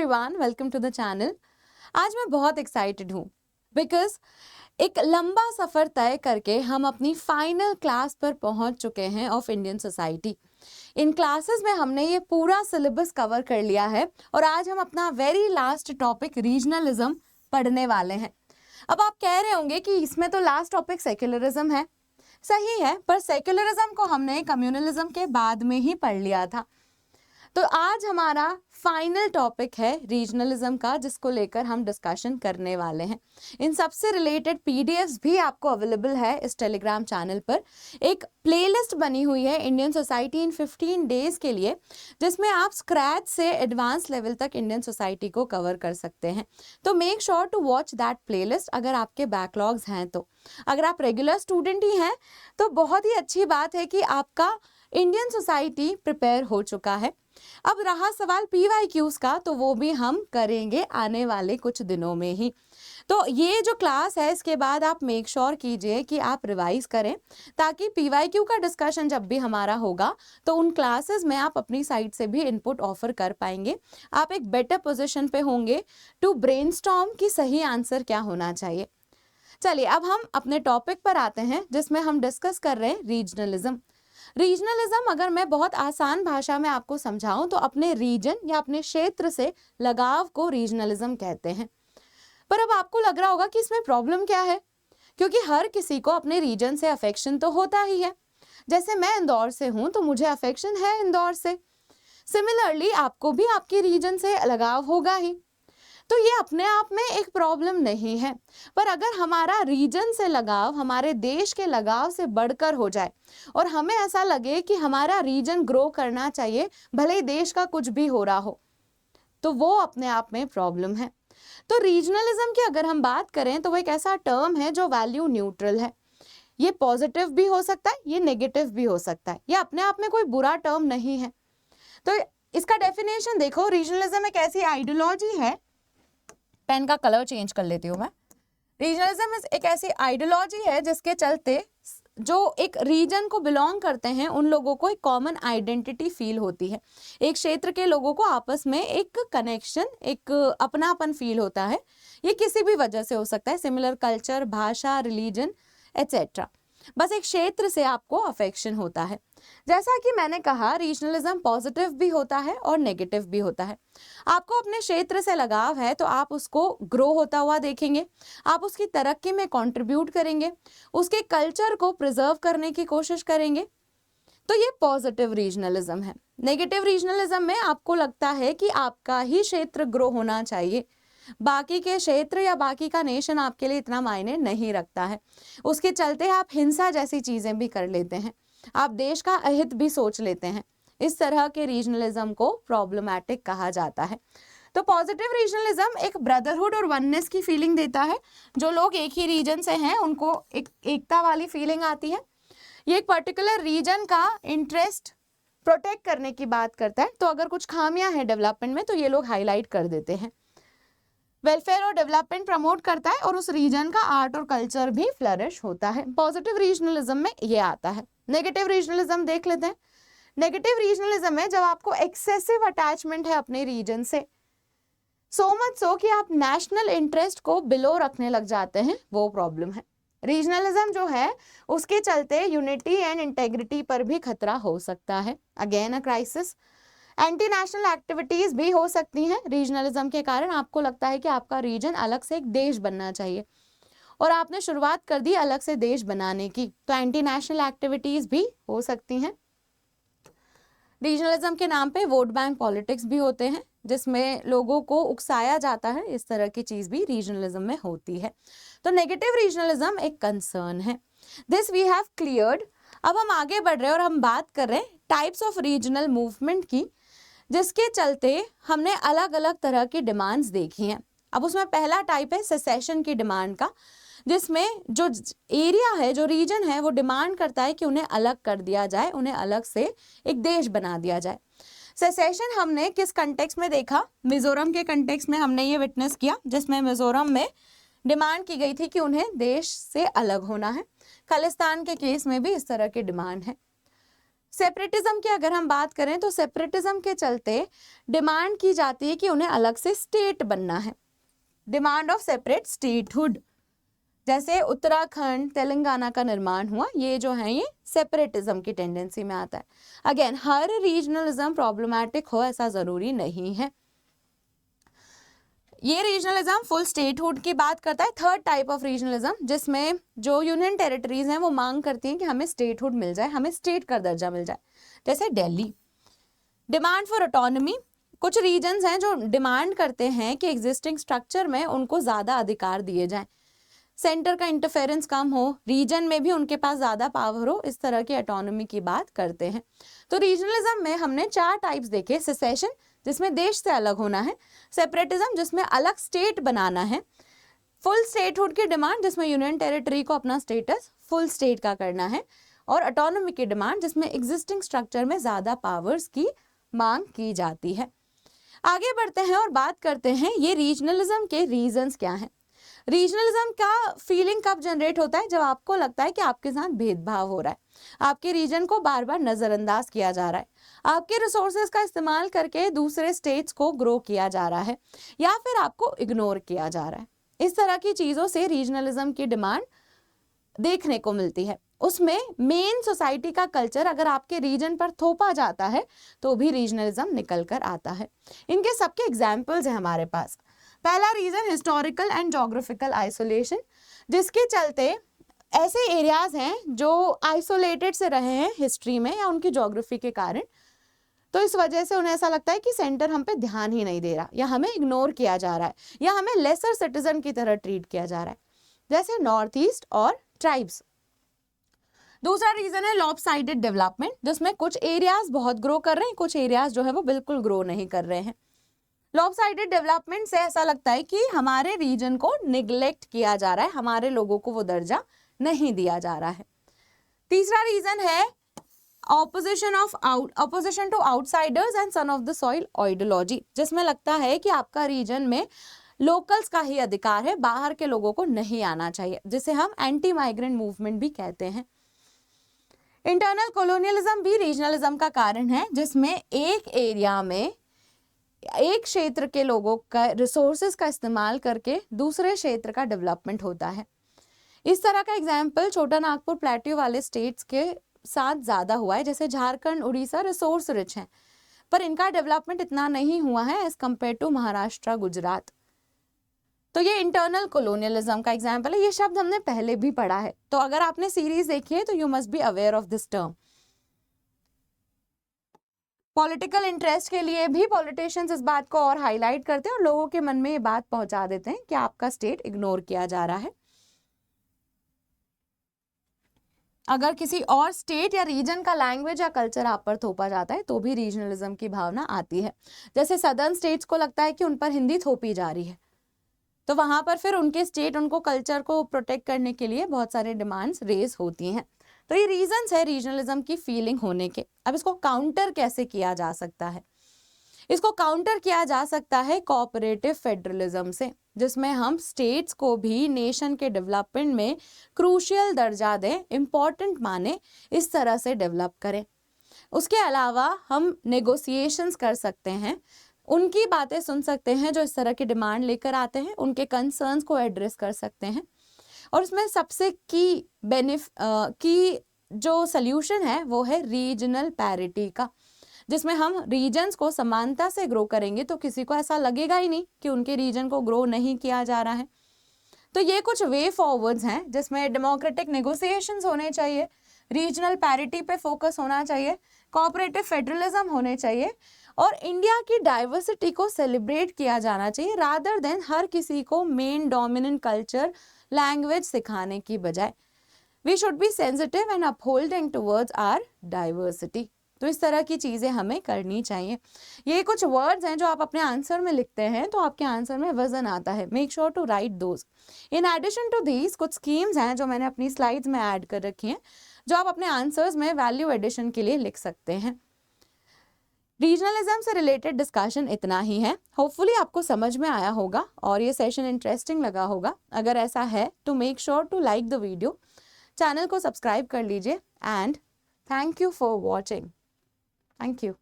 Everyone, welcome to the channel. आज मैं बहुत एक्साइटेड हूँ बिकॉज एक लंबा सफ़र तय करके हम अपनी फाइनल क्लास पर पहुँच चुके हैं of Indian society. In classes में हमने ये पूरा सिलेबस कवर कर लिया है और आज हम अपना वेरी लास्ट टॉपिक रीजनलिज्म पढ़ने वाले हैं। अब आप कह रहे होंगे कि इसमें तो लास्ट टॉपिक सेक्युलरिज्म है। सही है, पर सेक्युलरिज्म को हमने कम्युनलिज्म के बाद में ही पढ़ लिया था। तो आज हमारा फाइनल टॉपिक है रीजनलिज्म का, जिसको लेकर हम डिस्कशन करने वाले हैं। इन सबसे रिलेटेड पीडीएफ्स भी आपको अवेलेबल है इस टेलीग्राम चैनल पर। एक प्लेलिस्ट बनी हुई है इंडियन सोसाइटी इन 15 डेज के लिए, जिसमें आप स्क्रैच से एडवांस लेवल तक इंडियन सोसाइटी को कवर कर सकते हैं। तो make sure to watch that playlist अगर आपके बैकलॉग्स हैं तो। अगर आप रेगुलर स्टूडेंट ही हैं तो बहुत ही अच्छी बात है कि आपका इंडियन सोसाइटी प्रिपेयर हो चुका है। अब रहा सवाल PYQs का, तो वो भी हम करेंगे आने वाले कुछ दिनों में ही। तो ये जो क्लास है इसके बाद आप मेक श्योर कीजिए कि आप रिवाइज करें, ताकि PYQ का डिस्कशन जब भी हमारा होगा तो उन क्लासेस में आप अपनी साइड से भी इनपुट ऑफर कर पाएंगे। आप एक बेटर पोजीशन पे होंगे टू ब्रेनस्टॉर्म कि सही आंसर क्या होना चाहिए। चलिए अब हम अपने टॉपिक पर आते हैं, जिसमें हम डिस्कस कर रहे हैं रीजनलिज्म। रीजनलिज्म अगर मैं बहुत आसान भाषा में आपको समझाऊं तो अपने रीजन या अपने क्षेत्र से लगाव को रीजनलिज्म कहते हैं। पर अब आपको लग रहा होगा कि इसमें प्रॉब्लम क्या है, क्योंकि हर किसी को अपने रीजन से अफेक्शन तो होता ही है। जैसे मैं इंदौर से हूं तो मुझे अफेक्शन है इंदौर से। सिमिलरली आपको भी आपके रीजन से लगाव होगा ही। तो ये अपने आप में एक प्रॉब्लम नहीं है, पर अगर हमारा रीजन से लगाव हमारे देश के लगाव से बढ़कर हो जाए और हमें ऐसा लगे कि हमारा रीजन ग्रो करना चाहिए भले ही देश का कुछ भी हो रहा हो, तो वो अपने आप में प्रॉब्लम है। तो रीजनलिज्म की अगर हम बात करें तो वो एक ऐसा टर्म है जो वैल्यू न्यूट्रल है। ये पॉजिटिव भी हो सकता है, ये नेगेटिव भी हो सकता है। ये अपने आप में कोई बुरा टर्म नहीं है। तो इसका डेफिनेशन देखो, रीजनलिज्म एक ऐसी आइडियोलॉजी है, पेन का कलर चेंज कर लेती हूँ मैं। रीजनलिज्म एक ऐसी आइडियोलॉजी है जिसके चलते जो एक रीजन को बिलोंग करते हैं उन लोगों को एक कॉमन आइडेंटिटी फील होती है। एक क्षेत्र के लोगों को आपस में एक कनेक्शन, एक अपनापन फील होता है। ये किसी भी वजह से हो सकता है, सिमिलर कल्चर, भाषा, रिलीजन एटसेट्रा। बस एक क्षेत्र से आपको अफेक्शन होता है। जैसा कि मैंने कहा, रीजनलिज्म पॉजिटिव भी होता है और नेगेटिव भी होता है। आपको अपने क्षेत्र से लगाव है तो आप उसको ग्रो होता हुआ देखेंगे, आप उसकी तरक्की में कंट्रीब्यूट करेंगे, उसके कल्चर को प्रिजर्व करने की कोशिश करेंगे। तो ये पॉजिटिव रीजनलिज्म है। नेगेटिव रीजनलिज्म में आपको लगता है कि आपका ही क्षेत्र ग्रो होना चाहिए, बाकी के क्षेत्र या बाकी का नेशन आपके लिए इतना मायने नहीं रखता है। उसके चलते आप हिंसा जैसी चीजें भी कर लेते हैं, आप देश का अहित भी सोच लेते हैं। इस तरह के रीजनलिज्म को प्रॉब्लमैटिक कहा जाता है। तो पॉजिटिव रीजनलिज्म एक ब्रदरहुड और वननेस की फीलिंग देता है। जो लोग एक ही रीजन से हैं उनको एक एकता वाली फीलिंग आती है। ये एक पर्टिकुलर रीजन का इंटरेस्ट प्रोटेक्ट करने की बात करता है। तो अगर कुछ खामियां हैं डेवलपमेंट में तो ये लोग हाईलाइट कर देते हैं। वेलफेयर और डेवलपमेंट प्रमोट करता है और उस रीजन का आर्ट और कल्चर भी फ्लरिश होता है। पॉजिटिव रीजनलिज्म में ये आता है। नेगेटिव रीजनलिज्म देख लेते हैं। नेगेटिव रीजनलिज्म में जब आपको एक्सेसिव अटैचमेंट है अपने रीजन से, सो मच सो कि आप नेशनल इंटरेस्ट को बिलो रखने लग जाते हैं, वो प्रॉब्लम है। रीजनलिज्म जो है उसके चलते यूनिटी एंड इंटेग्रिटी पर भी खतरा हो सकता है, again a crisis. Anti national activities भी हो सकती हैं रीजनलिज्म के कारण। आपको लगता है कि आपका रीजन अलग से एक देश बनना चाहिए और आपने शुरुआत कर दी अलग से देश बनाने की, तो एंटी नेशनल एक्टिविटीज भी हो सकती हैं। रीजनलिज्म के नाम पे वोट बैंक पॉलिटिक्स भी होते हैं, जिसमें लोगों को उकसाया जाता है। इस तरह की चीज भी रीजनलिज्म में होती है। तो नेगेटिव रीजनलिज्म एक कंसर्न है। This we have cleared. अब हम आगे बढ़ रहे हैं और हम बात कर रहे हैं टाइप्स ऑफ रीजनल मूवमेंट की, जिसके चलते हमने अलग अलग तरह की डिमांड्स देखी हैं। अब उसमें पहला टाइप है सेसेशन की डिमांड का, जिसमें जो एरिया है, जो रीजन है, वो डिमांड करता है कि उन्हें अलग कर दिया जाए, उन्हें अलग से एक देश बना दिया जाए। सेसेशन हमने किस कंटेक्स्ट में देखा? मिजोरम के कंटेक्स्ट में हमने ये विटनेस किया, जिसमें मिजोरम में डिमांड की गई थी कि उन्हें देश से अलग होना है। खालिस्तान के केस में भी इस तरह की डिमांड है। सेपरेटिज्म की अगर हम बात करें तो सेपरेटिज्म के चलते डिमांड की जाती है कि उन्हें अलग से स्टेट बनना है, डिमांड ऑफ सेपरेट स्टेटहुड। जैसे उत्तराखंड, तेलंगाना का निर्माण हुआ, ये जो है ये सेपरेटिज्म की टेंडेंसी में आता है। अगेन, हर रीजनलिज्म प्रॉब्लमैटिक हो ऐसा जरूरी नहीं है। ये रीजनलिज्म फुल स्टेटहुड की बात करता है। थर्ड टाइप ऑफ रीजनलिज्म, जिसमें जो यूनियन टेरिटरीज हैं वो मांग करती हैं कि हमें स्टेटहुड मिल जाए, हमें स्टेट का दर्जा मिल जाए, जैसे दिल्ली। डिमांड फॉर ऑटोनॉमी, कुछ रीजन्स हैं जो डिमांड करते हैं कि एग्जिस्टिंग स्ट्रक्चर में उनको ज़्यादा अधिकार दिए जाएं, सेंटर का इंटरफेरेंस कम हो, रीजन में भी उनके पास ज़्यादा पावर हो, इस तरह की ऑटोनॉमी की बात करते हैं। तो रीजनलिज्म में हमने 4 टाइप्स देखे। सेसेशन, जिसमें देश से अलग होना है, सेपरेटिज्म जिसमें अलग स्टेट बनाना है, फुल स्टेटहुड की डिमांड जिसमें यूनियन टेरिटरी को अपना स्टेटस फुल स्टेट का करना है, और ऑटोनॉमी की डिमांड जिसमें एग्जिस्टिंग स्ट्रक्चर में ज़्यादा पावर्स की मांग की जाती है। आगे बढ़ते हैं और बात करते हैं ये रीजनलिज्म के रीजंस क्या हैं। रीजनलिज्म का फीलिंग कब जनरेट होता है? जब आपको लगता है कि आपके साथ भेदभाव हो रहा है, आपके रीजन को बार बार नजरअंदाज किया जा रहा है, आपके रिसोर्सेज का इस्तेमाल करके दूसरे स्टेट्स को ग्रो किया जा रहा है, या फिर आपको इग्नोर किया जा रहा है। इस तरह की चीजों से रीजनलिज्म की डिमांड देखने को मिलती है। उसमें मेन सोसाइटी का कल्चर अगर आपके रीजन पर थोपा जाता है तो भी रीजनलिज्म निकल कर आता है। इनके सबके एग्जाम्पल्स हैं हमारे पास। पहला reason historical and geographical isolation, जिसके चलते ऐसे एरियाज हैं जो आइसोलेटेड से रहे हैं हिस्ट्री में या उनकी ज्योग्राफी के कारण, तो इस वजह से उन्हें ऐसा लगता है कि सेंटर हम पे ध्यान ही नहीं दे रहा, या हमें इग्नोर किया जा रहा है, या हमें लेसर सिटीजन की तरह ट्रीट किया जा रहा है, जैसे नॉर्थ ईस्ट और ट्राइब्स। दूसरा रीजन है लॉपसाइडेड डेवलपमेंट, जिसमें कुछ एरियाज बहुत ग्रो कर रहे हैं, कुछ एरियाज जो है वो बिल्कुल ग्रो नहीं कर रहे हैं। लॉपसाइडेड डेवलपमेंट से ऐसा लगता है कि हमारे रीजन को निग्लेक्ट किया जा रहा है, हमारे लोगों को वो दर्जा नहीं दिया जा रहा है। तीसरा रीजन है opposition to outsiders and son of the soil ideology, जिसमें लगता है कि आपका रीजन में लोकल्स का ही अधिकार है, बाहर के लोगों को नहीं आना चाहिए, जिसे हम एंटी माइग्रेंट मूवमेंट भी कहते हैं। इंटरनल कॉलोनियलिज्म भी रीजनलिज्म का कारण है, जिसमें एक एरिया में एक क्षेत्र के लोगों का रिसोर्सेज का इस्तेमाल करके दूसरे क्षेत्र का डेवलपमेंट होता है। इस तरह का एग्जाम्पल छोटा नागपुर प्लेट्यू वाले स्टेट्स के साथ ज़्यादा हुआ है, जैसे झारखंड, उड़ीसा रिसोर्स रिच हैं, पर इनका डेवलपमेंट इतना नहीं हुआ है as compare to Maharashtra, Gujarat. तो ये इंटरनल कॉलोनियलिज्म का एग्जाम्पल है। ये शब्द हमने पहले भी पढ़ा है, तो अगर आपने सीरीज देखी है तो you must be aware of this term. Political interest के लिए भी पॉलिटिशियंस इस बात को और हाईलाइट करते हैं और लोगों के मन में ये बात पहुंचा देते हैं कि आपका स्टेट इग्नोर किया जा रहा है। अगर किसी और स्टेट या रीजन का लैंग्वेज या कल्चर आप पर थोपा जाता है तो भी रीजनलिज्म की भावना आती है। जैसे सदर्न स्टेट्स को लगता है कि उन पर हिंदी थोपी जा रही है, तो वहां पर फिर उनके स्टेट उनको कल्चर को प्रोटेक्ट करने के लिए बहुत सारे डिमांड्स रेज होती हैं। तो ये रीजंस है रीजनलिज्म की फीलिंग होने के। अब इसको काउंटर कैसे किया जा सकता है? इसको काउंटर किया जा सकता है कोऑपरेटिव फेडरलिज्म से, जिसमें हम स्टेट्स को भी नेशन के डेवलपमेंट में क्रूशियल दर्जा दें, इम्पॉर्टेंट माने, इस तरह से डेवलप करें। उसके अलावा हम नेगोशिएशंस कर सकते हैं, उनकी बातें सुन सकते हैं जो इस तरह की डिमांड लेकर आते हैं, उनके कंसर्न्स को एड्रेस कर सकते हैं। और उसमें सबसे की जो सल्यूशन है वो है रीजनल पैरिटी का, जिसमें हम रीजन्स को समानता से ग्रो करेंगे तो किसी को ऐसा लगेगा ही नहीं कि उनके रीजन को ग्रो नहीं किया जा रहा है। तो ये कुछ वे फॉरवर्ड्स हैं जिसमें डेमोक्रेटिक नेगोशिएशंस होने चाहिए, रीजनल पैरिटी पे फोकस होना चाहिए, कोऑपरेटिव फेडरलिज्म होने चाहिए, और इंडिया की डाइवर्सिटी को सेलिब्रेट किया जाना चाहिए, रादर देन हर किसी को मेन डोमिनेंट कल्चर लैंग्वेज सिखाने की बजाय। We should be sensitive and upholding towards our diversity. तो इस तरह की चीज़ें हमें करनी चाहिए। ये कुछ वर्ड्स हैं जो आप अपने आंसर में लिखते हैं तो आपके आंसर में वजन आता है। Make sure to write those. In addition to these कुछ स्कीम्स हैं जो मैंने अपनी स्लाइड्स में ऐड कर रखी हैं, जो आप अपने आंसर्स में वैल्यू एडिशन के लिए लिख सकते हैं। रीजनलिज्म से रिलेटेड डिस्कशन इतना ही है। होपफुली आपको समझ में आया होगा और ये सेशन इंटरेस्टिंग लगा होगा। अगर ऐसा है तो make sure to like the video, channel को सब्सक्राइब कर लीजिए and Thank you for watching. Thank you.